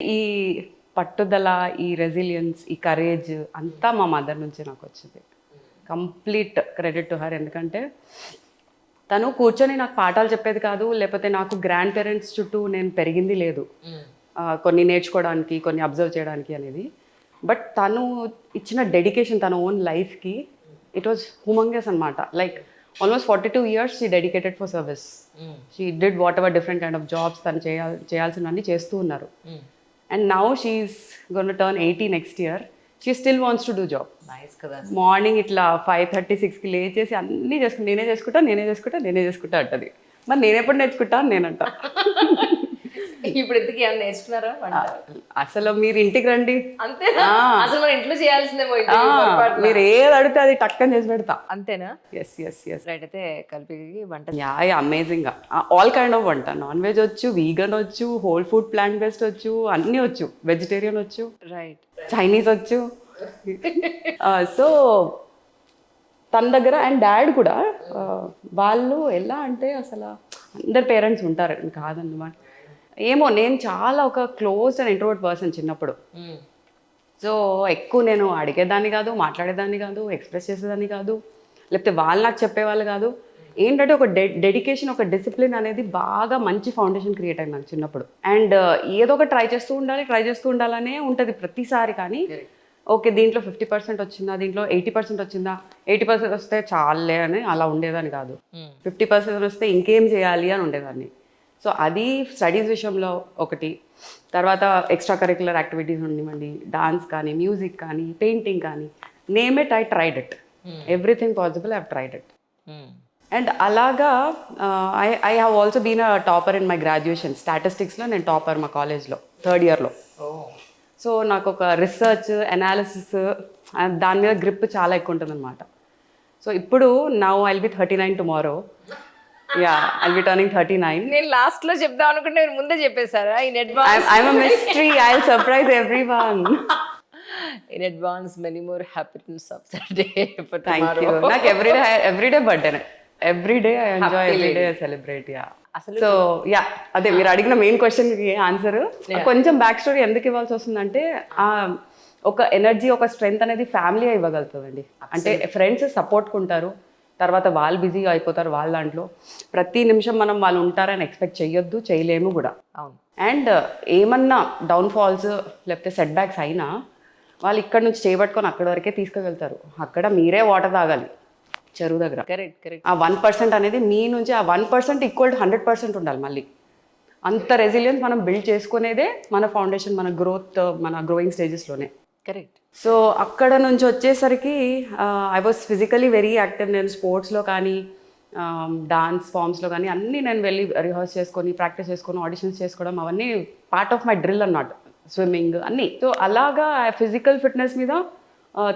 ఈ పట్టుదల, ఈ రెసిలియన్స్, ఈ కరేజ్ అంతా మా మదర్ నుంచి నాకు వచ్చింది. Complete credit to her. ఎందుకంటే తను కూర్చొని నాకు పాఠాలు చెప్పేది కాదు, లేకపోతే నాకు గ్రాండ్ పేరెంట్స్ చుట్టూ నేను పెరిగింది లేదు. కొన్ని నేర్చుకోవడానికి, కొన్ని అబ్జర్వ్ చేయడానికి అనేది. బట్ తను ఇచ్చిన డెడికేషన్ తన ఓన్ లైఫ్కి ఇట్ వాజ్ హ్యూమంగస్ అనమాట. Like almost 42 years she dedicated for service. She did whatever different kind of jobs తను చేయాల్సినవన్నీ చేస్తూ ఉన్నారు. And now she's gonna turn 80 next year. She still wants to do job. Nice కదా. Morning ఇట్లా 5:30-6కి లేచేసి అన్నీ చేసుకుంటా, నేనే చేసుకుంటా అంటది. మరి నేను ఎప్పుడు నేర్చుకుంటా అని నేనంట. ఇప్పుడు ఎందుకు ఏమైనా నేర్చుకున్నారా వంట? అసలు మీరు ఇంటికి రండి, అంతేనా? అసలు మన ఇంట్లో చేయాల్సిందేమో. మీరు ఏది అడిగితే అది టక్కని చేసి పెడతా. అంతేనా? Yes yes yes. రైట్. అయితే కలిపి వంట యా అమేజింగ్గా ఆల్ కైండ్ ఆఫ్ వంట. నాన్ వెజ్ వచ్చు, వీగన్ వచ్చు, హోల్ ఫుడ్ ప్లాంట్ బేస్డ్ వచ్చు, అన్నీ వచ్చు. వెజిటేరియన్ వచ్చు, రైట్, చైనీస్ వచ్చు. సో తన దగ్గర అండ్ డాడ్ కూడా వాళ్ళు ఎలా అంటే అసలు అందరు పేరెంట్స్ ఉంటారు కాదన్నమాట. ఏమో నేను చాలా ఒక క్లోజ్ అండ్ ఇంట్రోవర్ట్ పర్సన్ చిన్నప్పుడు. సో ఎక్కువ నేను అడిగేదాన్ని కాదు, మాట్లాడేదాన్ని కాదు, ఎక్స్ప్రెస్ చేసేదాన్ని కాదు, లేకపోతే వాళ్ళు నాకు చెప్పేవాళ్ళు కాదు. ఏంటంటే ఒక డెడికేషన్, ఒక డిసిప్లిన్ అనేది బాగా మంచి ఫౌండేషన్ క్రియేట్ అయింది నాకు చిన్నప్పుడు. అండ్ ఏదో ఒక ట్రై చేస్తూ ఉండాలనే ఉంటుంది ప్రతిసారి. కానీ ఓకే దీంట్లో 50% వచ్చిందా, దీంట్లో 80% వచ్చిందా, 80% వస్తే చాలే అని అలా ఉండేదాన్ని కాదు. 50% వస్తే ఇంకేం చేయాలి అని ఉండేదాన్ని. సో అది స్టడీస్ విషయంలో ఒకటి. తర్వాత ఎక్స్ట్రా కరిక్యులర్ యాక్టివిటీస్ ఉండివ్వండి, డాన్స్ కానీ, మ్యూజిక్ కానీ, పెయింటింగ్ కానీ, name it, I tried it. Everything possible I have tried it. And అలాగా I have also been a topper in my graduation. స్టాటిస్టిక్స్లో నేను టాపర్ మా కాలేజ్లో 3rd yearలో. సో నాకు ఒక రీసెర్చ్, అనాలిసిస్ దాని మీద గ్రిప్ చాలా ఎక్కువ ఉంటుంది అనమాట. సో ఇప్పుడు now I'll be 39 tomorrow. Yeah I'll be turning 39. నేను లాస్ట్ లో చెప్దాం అనుకుంటే మీరు ముందే చెప్పేశారా? In advance I'm a mystery. I'll surprise everyone. In advance many more happiness of that day. Thank you. నాకు ఎవ్రీడే బర్త్డేనే. Everyday I enjoy, everyday I celebrate. Yeah. So yeah అదే మీరు అడిగిన మెయిన్ క్వశ్చన్కి ఆన్సర్. కొంచెం బ్యాక్ స్టోరీ ఎందుకు ఇవ్వాల్సి వస్తుందంటే ఒక ఎనర్జీ, ఒక స్ట్రెంగ్త్ అనేది ఫ్యామిలీ ఇవ్వగలుగుతుందండి. అంటే ఫ్రెండ్స్ సపోర్ట్కుంటారు, తర్వాత వాళ్ళు బిజీగా అయిపోతారు వాళ్ళ దాంట్లో. ప్రతి నిమిషం మనం వాళ్ళు ఉంటారని ఎక్స్పెక్ట్ చేయొద్దు, చేయలేము కూడా. అవును. అండ్ ఏమన్నా డౌన్ఫాల్స్ లేకపోతే సెట్ బ్యాక్స్ అయినా వాళ్ళు ఇక్కడ నుంచి చేయబట్టుకొని అక్కడి వరకే తీసుకువెళ్తారు. అక్కడ మీరే వాటర్ తాగాలి చెరువు దగ్గర. కరెక్ట్. ఆ 1% అనేది మీ నుంచి, ఆ 1% ఈక్వల్ టు 100% ఉండాలి. మళ్ళీ అంత రెసిలియన్స్ మనం బిల్డ్ చేసుకునేదే మన ఫౌండేషన్, మన గ్రోత్, మన గ్రోయింగ్ స్టేజెస్లోనే. కరెక్ట్. సో అక్కడ నుంచి వచ్చేసరికి I was physically very active. నేను స్పోర్ట్స్లో కానీ, డాన్స్ ఫామ్స్లో కానీ అన్నీ నేను వెళ్ళి రిహర్స్ చేసుకొని, ప్రాక్టీస్ చేసుకొని, ఆడిషన్స్ చేసుకోవడం అవన్నీ పార్ట్ ఆఫ్ మై డ్రిల్ అన్నమాట. స్విమ్మింగ్ అన్నీ. సో అలాగా ఫిజికల్ ఫిట్నెస్ మీద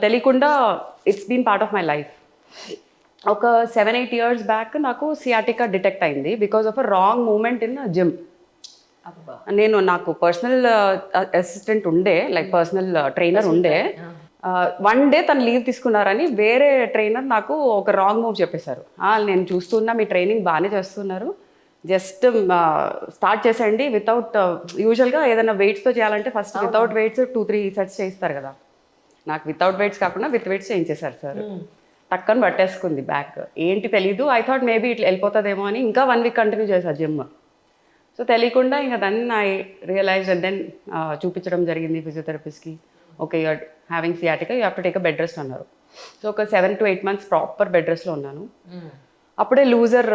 తెలియకుండా it's been part of my life. ఒక 7-8 years బ్యాక్ నాకు సియాటికా డిటెక్ట్ అయింది because of a wrong moment in gym. నాకు పర్సనల్ అసిస్టెంట్ ఉండే, లైక్ పర్సనల్ ట్రైనర్ ఉండే. వన్ డే తను లీవ్ తీసుకున్నారని వేరే ట్రైనర్ నాకు ఒక రాంగ్ మూవ్ చెప్పేశారు. నేను చూస్తున్నా మీ ట్రైనింగ్ బాగానే చేస్తున్నారు, జస్ట్ స్టార్ట్ చేసేయండి వితౌట్. యూజువల్గా ఏదైనా వెయిట్స్తో చేయాలంటే ఫస్ట్ వితౌట్ వెయిట్స్ 2-3 sets చేయిస్తారు కదా. నాకు వితౌట్ వెయిట్స్ కాకుండా విత్ వెయిట్స్ చేయించేశారు సార్. టక్కని పట్టేసుకుంది బ్యాక్. ఏంటి తెలీదు. ఐ థాట్ మేబీ ఇట్లా వెళ్ళిపోతుందేమో అని ఇంకా 1 week కంటిన్యూ చేశాను జిమ్. సో తెలియకుండా ఇంకా దాన్ని ఐ రియలైజ్ అండ్ దెన్ చూపించడం జరిగింది ఫిజియోథెరపిస్ట్కి. Okay you're having sciatica, you have to take a bed rest అన్నారు. సో ఒక 7 to 8 months ప్రాపర్ బెడ్ రెస్ట్లో ఉన్నాను. అప్పుడే లూజర్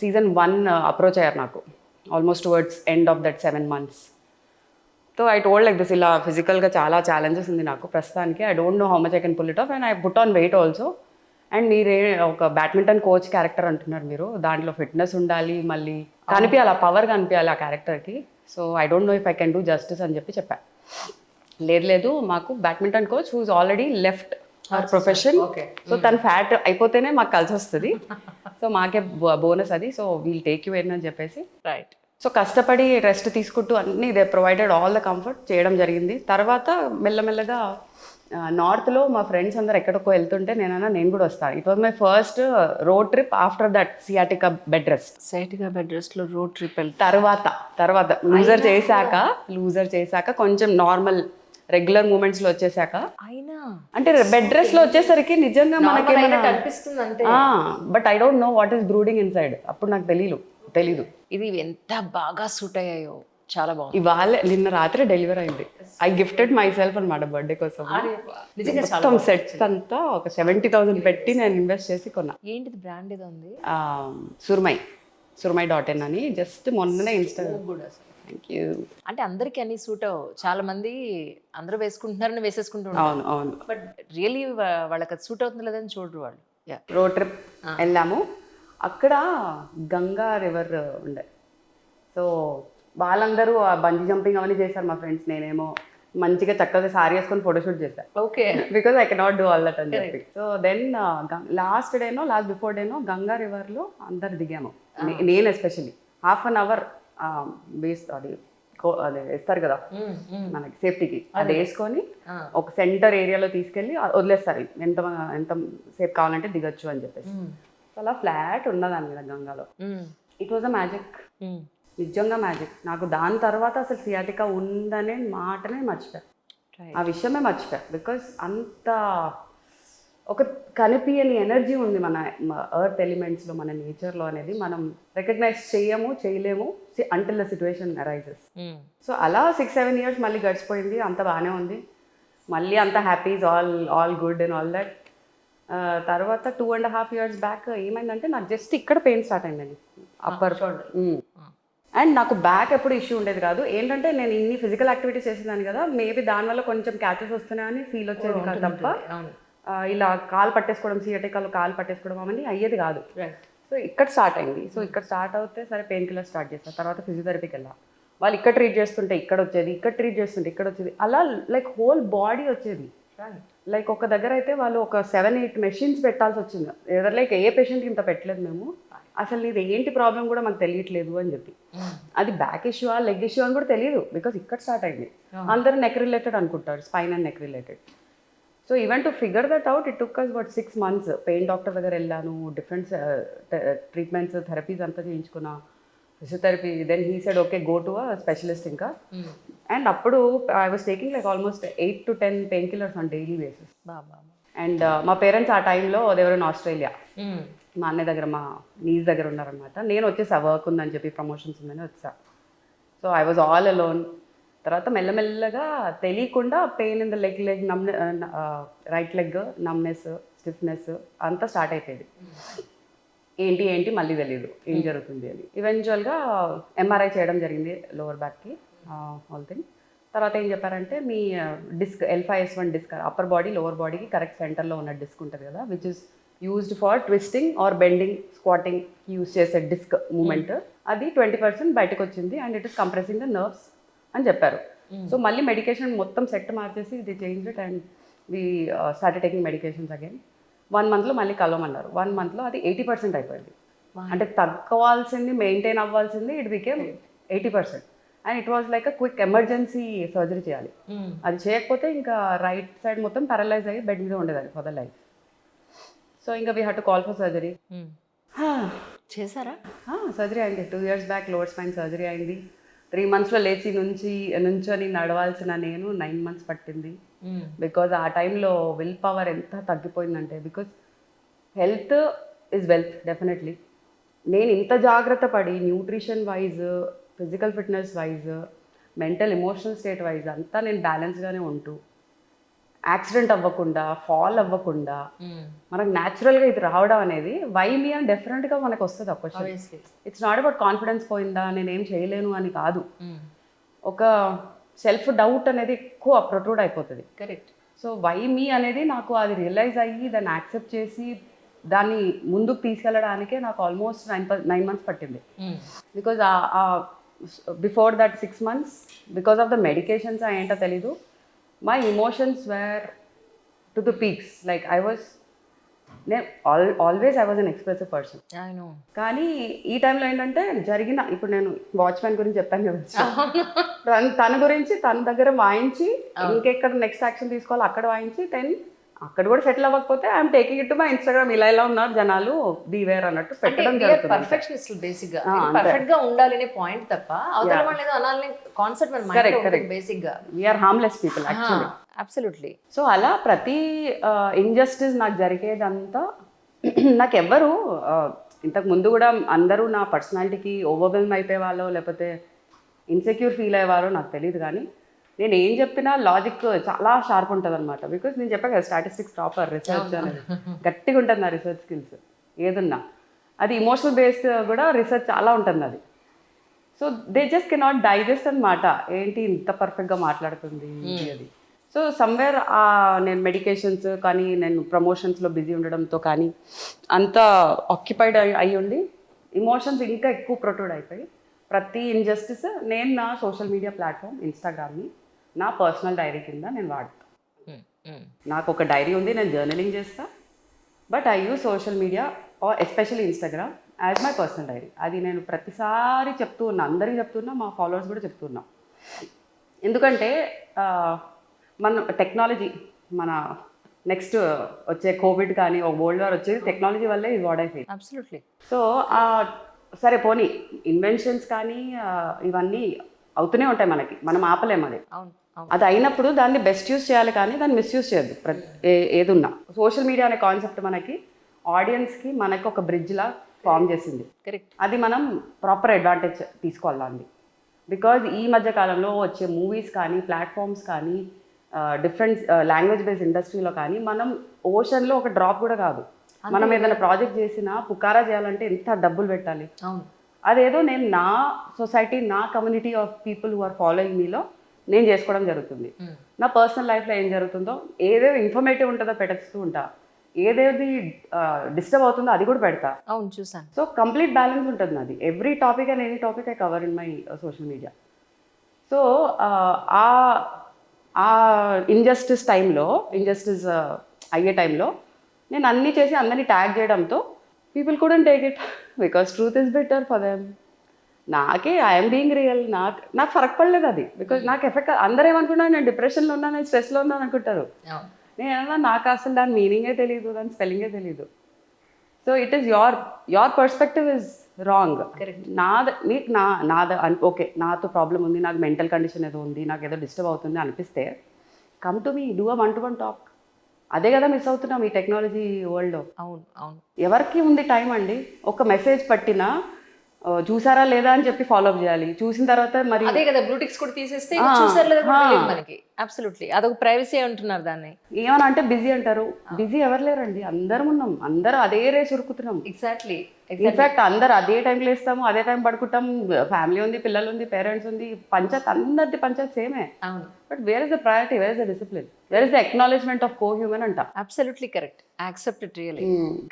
season 1 అప్రోచ్ అయ్యారు నాకు, almost towards end of that 7 months. So I told like this, ఇలా ఫిజికల్గా చాలా ఛాలెంజెస్ ఉంది నాకు ప్రస్తుతానికి. I don't know how much I can pull it off and I put on weight also. And మీరే ఒక బ్యాడ్మింటన్ కోచ్ క్యారెక్టర్ అంటున్నారు మీరు, దాంట్లో ఫిట్నెస్ ఉండాలి, మళ్ళీ కనిపించాలి, ఆ పవర్ కనిపించాలి ఆ క్యారెక్టర్కి. So I don't know if I can do justice అని చెప్పాను. లేదు మాకు badminton coach who's already left our profession. So తను ఫ్యాట్ అయిపోతేనే మాకు కలిసి వస్తుంది. సో మాకే బోనస్ అది. సో వీల్ టేక్ యూ అని చెప్పేసి. రైట్. సో కష్టపడి రెస్ట్ తీసుకుంటూ అన్నీ they provided all the comfort చేయడం జరిగింది. తర్వాత మెల్లమెల్లగా నార్త్లో మా ఫ్రెండ్స్ అందరు ఎక్కడికో వెళ్తుంటే నేను కూడా వస్తాను. It was my first road trip after that sciatica bed rest. సైట్గా బెడ్ రెస్ట్లో రోడ్ ట్రిప్ తర్వాత లూజర్ చేశాక కొంచెం నార్మల్ రెగ్యులర్ మూమెంట్స్లో వచ్చేసాక, అయినా అంటే బెడ్ రెస్ట్లో వచ్చేసరికి నిజంగా మనకి అనిపిస్తుంది అంటే but I don't know what is brooding inside. అప్పుడు నాకు తెలీదు. ఇది ఎంత బాగా సూట్ అయ్యాయో, చాలా బాగుంది. ఇవాళ నిన్న రాత్రి డెలివరీ అయింది. ఐ గిఫ్టెడ్ మై సెల్ఫ్ అనమాట బర్త్డే కోసం. నిజంగా మొత్తం సెట్స్ అంతా ఒక 70,000 పెట్టి నేను ఇన్వెస్ట్ చేసి కొన్నా. ఏంటిది బ్రాండ్ ఏదో ఉంది? సుర్మై.in అని జస్ట్ మొన్ననే ఇన్స్టాగ్రామ్. గుడ్ అసలు. Thank you. అంటే అందరికి అన్ని సూట్ అవ్వవు. చాలా మంది అందరూ వేసుకుంటున్నారని వేసేసుకుంటూ ఉంటారు. అవును. బట్ రియలీ వాళ్ళకి అది సూట్ అవుతుంది లేదని చూడరు వాళ్ళు. రోడ్ ట్రిప్ వెళ్ళాము. అక్కడ గంగా రివర్ ఉండే. సో వాళ్ళందరూ ఆ బంజీ జంపింగ్ అవన్నీ చేశారు మా ఫ్రెండ్స్. నేనేమో మంచిగా చక్కగా సారీ వేసుకొని ఫోటోషూట్ చేశాను. Okay. Because I cannot do all that అని చెప్పి. సో దెన్ లాస్ట్ బిఫోర్ డేనో గంగా రివర్లో అందరు దిగాము. నేను especially half an hour base అది వేస్తారు కదా మనకి సేఫ్టీకి, అది వేసుకొని ఒక సెంటర్ ఏరియాలో తీసుకెళ్ళి వదిలేస్తారు. ఎంత సేఫ్ కావాలంటే దిగొచ్చు అని చెప్పేసి. అలా ఫ్లాట్ ఉన్నదాని మీద గంగాలో. ఇట్ వాజ్ అ మ్యాజిక్, నిజంగా మ్యాజిక్. నాకు దాని తర్వాత అసలు సియాటికా ఉందనే మాటనే మర్చిపోయా, ఆ విషయమే మర్చిపోయా. బికాస్ అంత ఒక కనిపించని ఎనర్జీ ఉంది మన ఎర్త్ ఎలిమెంట్స్లో, మన నేచర్లో అనేది మనం రికగ్నైజ్ చేయలేము until the situation arises. So అలా 6-7 years మళ్ళీ గడిచిపోయింది. అంత బాగానే ఉంది. మళ్ళీ అంత happy, all good and all that. తర్వాత 2.5 years బ్యాక్ ఏమైందంటే నాకు జస్ట్ ఇక్కడ పెయిన్ స్టార్ట్ అయిందండి, అప్పర్ షోల్డర్. అండ్ నాకు బ్యాక్ ఎప్పుడు ఇష్యూ ఉండేది కాదు. ఏంటంటే నేను ఇన్ని ఫిజికల్ యాక్టివిటీస్ చేసేదాన్ని కదా, మేబీ దానివల్ల కొంచెం క్యాచెస్ వస్తున్నాయని ఫీల్ వచ్చేది కాదు తప్ప ఇలా కాలు పట్టేసుకోవడం, సియాటికాలో కాలు పట్టేసుకోవడం అవన్నీ అయ్యేది కాదు. సో ఇక్కడ స్టార్ట్ అయింది. సో ఇక్కడ స్టార్ట్ అవుతే సరే పెయిన్ కిల్లర్ స్టార్ట్ చేస్తారు. తర్వాత ఫిజియోథెరపీకి వెళ్ళా. వాళ్ళు ఇక్కడ ట్రీట్ చేస్తుంటే ఇక్కడ వచ్చేది, ఇక్కడ ట్రీట్ చేస్తుంటే ఇక్కడ వచ్చేది, అలా లైక్ హోల్ బాడీ వచ్చేది. లైక్ ఒక దగ్గర అయితే వాళ్ళు ఒక 7-8 మెషిన్స్ పెట్టాల్సి వచ్చింది. ఏదో లైక్ ఏ పేషెంట్కి ఇంత పెట్టలేదు మేము, అసలు నీది ఏంటి ప్రాబ్లం కూడా మాకు తెలియట్లేదు అని చెప్పి. అది బ్యాక్ ఇష్యూ లెగ్ ఇష్యూ అని కూడా తెలియదు, బికాస్ ఇక్కడ స్టార్ట్ అయింది. అందరూ నెక్ రిలేటెడ్ అనుకుంటారు, spine and neck related. So even to figure that out it took us about 6 months. Pain doctor దగ్గర వెళ్ళాను, డిఫరెంట్ ట్రీట్మెంట్స్, థెరపీస్ అంతా చేయించుకున్నా, physiotherapy. Then he said okay go to a specialist ఇంకా. And అప్పుడు I was taking like almost 8 to 10 pain killers on daily basis. And మా parents ఆ టైంలో they were in Australia. మా అన్నయ్య దగ్గర, మా నీస్ దగ్గర ఉన్నారనమాట. నేను వచ్చేసా, వర్క్ ఉందని చెప్పి, ప్రమోషన్స్ ఉందని వచ్చా. So I was all alone. తర్వాత మెల్లమెల్లగా తెలియకుండా pain in the leg right leg numbness, stiffness అంతా స్టార్ట్ అయిపోయింది. ఏంటి మళ్ళీ తెలియదు ఏం జరుగుతుంది అని. ఈవెన్చువల్గా ఎంఆర్ఐ చేయడం జరిగింది లోవర్ బ్యాక్కి, ఆల్ థింగ్. తర్వాత ఏం చెప్పారంటే మీ disc L5-S1 disc, upper body lower బాడీకి కరెక్ట్ సెంటర్లో ఉన్న డిస్క్ ఉంటుంది కదా, which is used for twisting or bending, squatting use చేసే డిస్క్ మూమెంట్, అది 20% బయటకు వచ్చింది and it is compressing the nerves అని చెప్పారు. సో మళ్ళీ మెడికేషన్ మొత్తం సెట్ మార్చేసి ఇది change it and we started taking medications again. 1 monthలో మళ్ళీ కలవమన్నారు. 1 monthలో అది 80% అయిపోయింది. అంటే తగ్గవాల్సింది, మెయింటైన్ అవ్వాల్సింది, it became 80%. And it was like a quick emergency surgery చేయాలి. అది చేయకపోతే ఇంకా రైట్ సైడ్ మొత్తం పారలైజ్ అయ్యి బెడ్ మీద ఉండేది ఫర్ ద లైఫ్. సో ఇంకా we had to call for surgery. చేశారా? సర్జరీ అయింది 2 years back. Lower spine surgery అయింది. 3 monthsలో లేచి నుంచొని నడవాల్సిన నేను 9 months పట్టింది. బికాజ్ ఆ టైంలో విల్ పవర్ ఎంత తగ్గిపోయిందంటే, because health is wealth definitely. నేను ఇంత జాగ్రత్త పడి nutrition wise, physical fitness wise, mental emotional state wise అంతా నేను బ్యాలెన్స్గానే ఉంటూ, యాక్సిడెంట్ అవ్వకుండా, ఫాల్ అవ్వకుండా మనకు న్యాచురల్గా ఇది రావడం అనేది వై మీ అని డెఫినెట్గా మనకు వస్తుంది ఆ question. It's not about confidence పోయిందా, నేనేం చేయలేను అని కాదు. ఒక సెల్ఫ్ డౌట్ అనేది ఎక్కువ ప్రొట్రూడ్ అయిపోతుంది. కరెక్ట్. సో వై మీ అనేది నాకు అది రియలైజ్ అయ్యి దాన్ని యాక్సెప్ట్ చేసి దాన్ని ముందుకు తీసుకెళ్ళడానికే నాకు ఆల్మోస్ట్ 9 months పట్టింది. Because before that 6 months because of the medications ఏంటో తెలీదు, my emotions were to the peaks. Like I was నేను always I was an expressive person. I know. కానీ ఈ టైంలో ఏంటంటే ఇప్పుడు నేను వాచ్మెన్ గురించి చెప్పాను కదా, తన గురించి తన దగ్గర వాయించి ఇంకెక్కడ నెక్స్ట్ యాక్షన్ తీసుకోవాలి అక్కడ వాయించి అక్కడ కూడా సెటిల్ అవ్వకపోతే I'm taking it to my Instagram. ఇలా ఉన్నారు జనాలు, బీవేర్ అన్నట్టు పెట్టడం జరుగుతుంది. పర్ఫెక్ట్నిస్ట్ బేసిక్ గా పర్ఫెక్ట్ గా ఉండాలి అనే పాయింట్ తప్ప అవతల వాళ్ళు ఏదో అనాలని కాన్సెప్ట్ మన మైండ్ లో ఉంటుంది బేసిక్ గా. We're harmless people actually. Absolutely. So అలా ప్రతి ఇంజస్టిస్ నాకు జరిగేదంతా నాకెవ్వరు ఇంతకు ముందు కూడా అందరూ నా పర్సనాలిటీకి ఓవర్వెల్మ్ అయిపోయేవాళ్ళో లేకపోతే ఇన్సెక్యూర్ ఫీల్ అయ్యేవారో నాకు తెలియదు. కానీ నేను ఏం చెప్పినా లాజిక్ చాలా షార్ప్ ఉంటుంది అనమాట. బికాస్ నేను చెప్పాను కదా, స్టాటిస్టిక్స్ టాపర్, రీసెర్చ్ అనేది గట్టిగా ఉంటుంది నా రీసెర్చ్ స్కిల్స్. ఏదున్నా అది ఇమోషనల్ బేస్డ్ కూడా రీసెర్చ్ చాలా ఉంటుంది అది. So they just cannot digest అనమాట, ఏంటి ఇంత పర్ఫెక్ట్గా మాట్లాడుతుంది అది. సో సమ్వేర్ నేను మెడికేషన్స్ కానీ నేను ప్రమోషన్స్లో బిజీ ఉండడంతో కానీ అంత ఆక్యుపైడ్ అయ్యి ఉండి ఇమోషన్స్ ఇంకా ఎక్కువ ప్రొట్రూడ్ అయిపోయి ప్రతి ఇంజస్టిస్ నేను నా సోషల్ మీడియా ప్లాట్ఫామ్ ఇన్స్టాగ్రామ్ని నా పర్సనల్ డైరీ కింద నేను వాడతాను. నాకు ఒక డైరీ ఉంది, నేను జర్నలింగ్ చేస్తా. But I use social media or especially Instagram as my personal diary. అది నేను ప్రతిసారి చెప్తూ ఉన్నా, అందరికీ చెప్తున్నా, మా ఫాలోవర్స్ కూడా చెప్తున్నా. ఎందుకంటే మన టెక్నాలజీ, మన నెక్స్ట్ వచ్చే కోవిడ్ కానీ ఒక వరల్డ్ వార్ వచ్చేది టెక్నాలజీ వల్లే ఇది వాడైపోయింది. అబ్సల్యూట్లీ. సో సరే పోనీ ఇన్వెన్షన్స్ కానీ ఇవన్నీ అవుతూనే ఉంటాయి మనకి, మనం ఆపలేము అది. అది అయినప్పుడు దాన్ని బెస్ట్ యూస్ చేయాలి కానీ దాన్ని మిస్యూజ్ చేయొద్దు. ఏదున్నా సోషల్ మీడియా అనే కాన్సెప్ట్ మనకి ఆడియన్స్కి మనకి ఒక బ్రిడ్జ్లా ఫామ్ చేసింది. కరెక్ట్. అది మనం ప్రాపర్ అడ్వాంటేజ్ తీసుకోవాలండి. బికాజ్ ఈ మధ్య కాలంలో వచ్చే మూవీస్ కానీ ప్లాట్ఫామ్స్ కానీ డిఫరెంట్ లాంగ్వేజ్ బేస్డ్ ఇండస్ట్రీలో కానీ మనం ఓషన్లో ఒక డ్రాప్ కూడా కాదు. మనం ఏదైనా ప్రాజెక్ట్ చేసినా పుకారా చేయాలంటే ఎంత డబ్బులు పెట్టాలి. అదేదో నేను నా సొసైటీ, నా community of people who are following మీలో నేను చేసుకోవడం జరుగుతుంది. నా పర్సనల్ లైఫ్లో ఏం జరుగుతుందో ఏదేదో ఇన్ఫర్మేటివ్ ఉంటుందో పెట్టేస్తూ ఉంటా, ఏదేది డిస్టర్బ్ అవుతుందో అది కూడా పెడతా. అవును, చూసాను. సో కంప్లీట్ బ్యాలెన్స్ ఉంటుంది నాది. Every topic and any topic I cover in my social media. So ఆ ఇంజస్టిస్ అయ్యే టైంలో నేను అన్నీ చేసి అందరినీ ట్యాగ్ చేయడంతో people couldn't take it because truth is better for them. నాకే ఐఎమ్ బీయింగ్ రియల్, నాకు ఫరక్ పడలేదు అది. బికాజ్ నాకు ఎఫెక్ట్, అందరూ ఏమనుకుంటున్నారు నేను డిప్రెషన్లో ఉన్నాను, నేను స్ట్రెస్లో ఉన్నాను అనుకుంటారు. నేను నాకు అసలు దాని మీనింగే తెలియదు, దాని స్పెల్లింగే తెలియదు. So it is your perspective is wrong. Okay నాతో ప్రాబ్లం ఉంది, నాకు మెంటల్ కండిషన్ ఏదో ఉంది, నాకు ఏదో డిస్టర్బ్ అవుతుంది అనిపిస్తే come to me, do a 1-to-1 talk. అదే కదా మిస్ అవుతున్నాం ఈ టెక్నాలజీ వరల్డ్లో. అవును అవును. ఎవరికి ఉంది టైం అండి? ఒక మెసేజ్ పట్టినా చూసారా లేదా అని చెప్పి ఫాలో అప్ చేయాలి. చూసిన తర్వాత మరి అదే కదా బ్లూటిక్స్ కూడా తీసేస్తే చూసారా లేదా కూడా తెలియదు మనకి. అబ్సల్యూట్లీ అదొక ప్రైవసీ అంటున్నారు దాన్ని. ఏమన్నా అంటే బిజీ అంటారు. బిజీ ఎవరు లేరండి, అందరం ఉన్నాం, అందరూ అదే రేస్ ఉరుకుతున్నాం. ఎగ్జాక్ట్లీ. ఇన్ఫాక్ట్ అందరు అదే టైంలో వేస్తాము, అదే టైం పడుకుంటాం. ఫ్యామిలీ ఉంది, పిల్లలు ఉంది, పేరెంట్స్ ఉంది, పంచాయత్ అందరిది పంచాయత్ సేమే. అవును. But where is the priority, where is the discipline, where is the acknowledgement of co human అంట. Absolutely correct. Accept it really.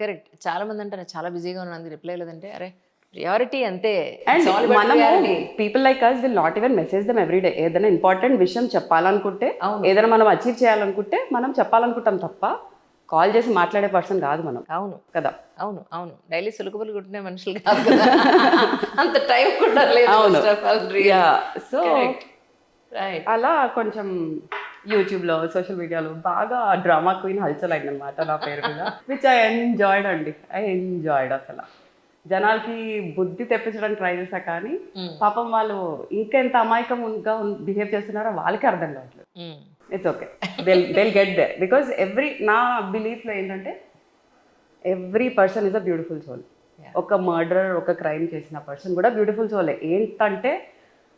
Correct. చాలా మంది అంటారు చాలా బిజీగా ఉన్నాను రిప్లై లేదంటే అరే ప్రియారిటీ అంతే. అండ్ మనము people like us will not even message them every day. ఏదైనా ఇంపార్టెంట్ విషయం చెప్పాలనుకుంటే, ఏదైనా మనం అచీవ్ చేయాలనుకుంటే మనం చెప్పాలనుకుంటాం తప్ప కాల్ చేసి మాట్లాడే పర్సన్ కాదు మనం. అవును కదా. అవును అవును. డైలీ సులుకుబలు కుట్టినే మనుషులు కాదు కదా, అంత టైం కూడా లేదు. అవును. So right. అలా కొంచెం యూట్యూబ్లో సోషల్ మీడియాలో బాగా డ్రామా క్వీన్ హల్చల్ అయిందనమాట నా పేరు మీద. విచ్ ఐ ఎంజాయ్డ్ అండి. I enjoyed. అసలు జనాలకి బుద్ధి తెప్పించడానికి ట్రై చేశా కానీ పాపం వాళ్ళు ఇంకెంత అమాయకంగా బిహేవ్ చేస్తున్నారో వాళ్ళకి అర్థం కావట్లేదు. It's okay, they'll get there because నా బిలీఫ్లో ఏంటంటే every person is a beautiful soul. ఒక మర్డర్, ఒక క్రైమ్ చేసిన పర్సన్ కూడా బ్యూటిఫుల్ సోలే. ఏంటంటే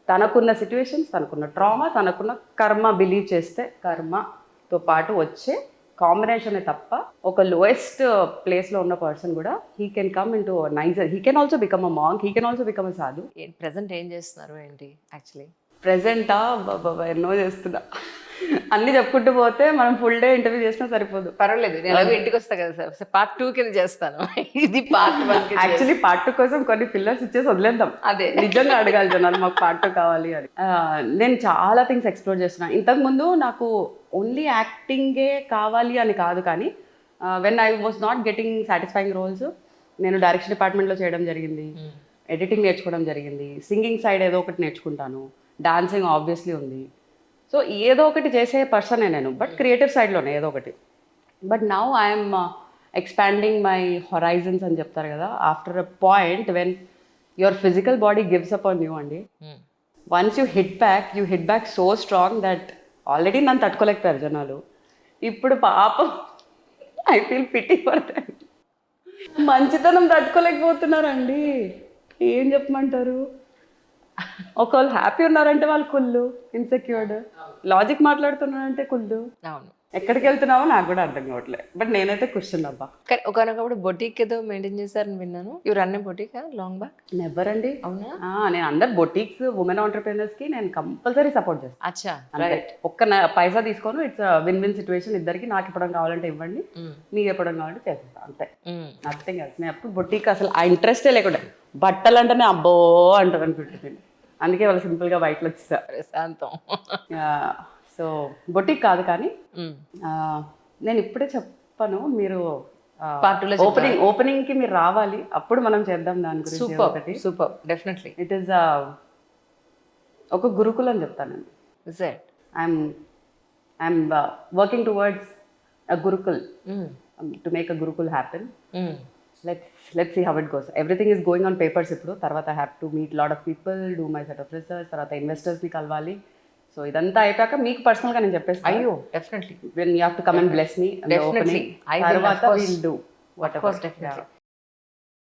తనకున్న సిచ్యువేషన్స్, తనకున్న ట్రామా, తనకున్న కర్మ బిలీవ్ చేస్తే కర్మతో పాటు వచ్చే కాంబినేషన్ తప్ప ఒక లోయెస్ట్ ప్లేస్లో ఉన్న పర్సన్ కూడా he can come in to niger, he can also become a monk, he can also become a సాధు. ప్రెసెంట్ ఏం చేస్తున్నారు ఏంటి? యాక్చువల్లీ ప్రెసెంటా బాబా ఎన్నో చేస్తున్నా. అన్ని చెప్పుకుంటూ పోతే మనం ఫుల్ డే ఇంటర్వ్యూ చేసినా సరిపోదు. పర్వాలేదు, నేను అలాగే ఇంటికి వస్తా కదా సార్, పార్ట్ 2 కింద చేస్తాను. ఇది పార్ట్ 1. యాక్చువల్లీ పార్ట్ 2 కోసం కొన్ని పిల్లర్స్ ఇచ్చేసి వదిలేద్దాం. అదే నిజంగా అడగాలి జనాలు మాకు పార్ట్ 2 కావాలి అని. నేను చాలా థింగ్స్ ఎక్స్ప్లోర్ చేస్తున్నాను. ఇంతకుముందు నాకు ఓన్లీ యాక్టింగే కావాలి అని కాదు, కానీ when I was not getting satisfying roles నేను డైరెక్షన్ డిపార్ట్మెంట్లో చేయడం జరిగింది, ఎడిటింగ్ నేర్చుకోవడం జరిగింది, సింగింగ్ సైడ్ ఏదో ఒకటి నేర్చుకుంటాను, డాన్సింగ్ ఆబ్వియస్లీ ఉంది. సో ఏదో ఒకటి చేసే పర్సనే నేను, బట్ క్రియేటివ్ సైడ్లోనే ఏదో ఒకటి. But now I'm expanding my horizons అని చెప్తారు కదా, after a point when your physical body gives up on you అండి. Once you hit back so strong that already నన్ను తట్టుకోలేకపోయారు జనాలు. ఇప్పుడు పాపం I feel pity for that. మంచితనం తట్టుకోలేకపోతున్నారండి, ఏం చెప్పమంటారు. ఒకళ్ళు హ్యాపీ ఉన్నారంటే వాళ్ళు కుళ్ళు, ఇన్సెక్యూర్డ్, లాజిక్ మాట్లాడుతున్నారంటే కుళ్ళు. అవును. ఎక్కడికి వెళ్తున్నావో నాకు కూడా అర్థం కావట్లేదు, బట్ నేనైతే క్వశ్చన్ అబ్బా. కానీ ఒకనొకప్పుడు బొటీక్ ఏదో మెయింటైన్ చేశారని విన్నాను. ఇవి run boutique long back. Never అండి. అవునా? నేను అందరు బొటీక్స్ ఉమెన్ ఆంటర్ప్రెనర్స్కి నేను కంపల్సరీ సపోర్ట్ చేస్తాను. అచ్చా, అంటే ఒక్క పైసా తీసుకోను, ఇట్స్ విన్ విన్ సిచ్యువేషన్. ఇద్దరికి నాకు ఇప్పడం కావాలంటే ఇవ్వండి, మీకు ఇప్పడం కావాలంటే చేసేస్తాను, అంతే. Nothing else. నేను అప్పుడు బొటీక్ అసలు ఆ ఇంట్రెస్టే లేకుండా, బట్టలు అంటేనే అబ్బో అంటారు అనుకుంటుంది. అందుకే వాళ్ళు సింపుల్గా బయటలో వచ్చేసారు ప్రశాంతం. సో బొటిక్ కాదు, కానీ నేను ఇప్పుడే చెప్పను, మీరు ఓపెనింగ్ కి మీరు రావాలి, అప్పుడు మనం చేద్దాం దాని గురించి ఒకటి. Super, definitely. ఇట్ ఈస్ ఒక గురుకులం చెప్తానండి. I'm working towards a gurukul to make a gurukul happen. Let's see how it goes. Everything is going on papers ఇప్పుడు. తర్వాత I have to meet lot of people, do my set of research, తర్వాత ఇన్వెస్టర్స్ని కలవాలి. So ఇదంతా అయిపోయాక మీకు పర్సనల్గా నేను చెప్పేస్తాను. అయ్యో, definitely. When you have to come and bless me, Definitely. I will, తర్వాత of course. Will do what ever. Definitely.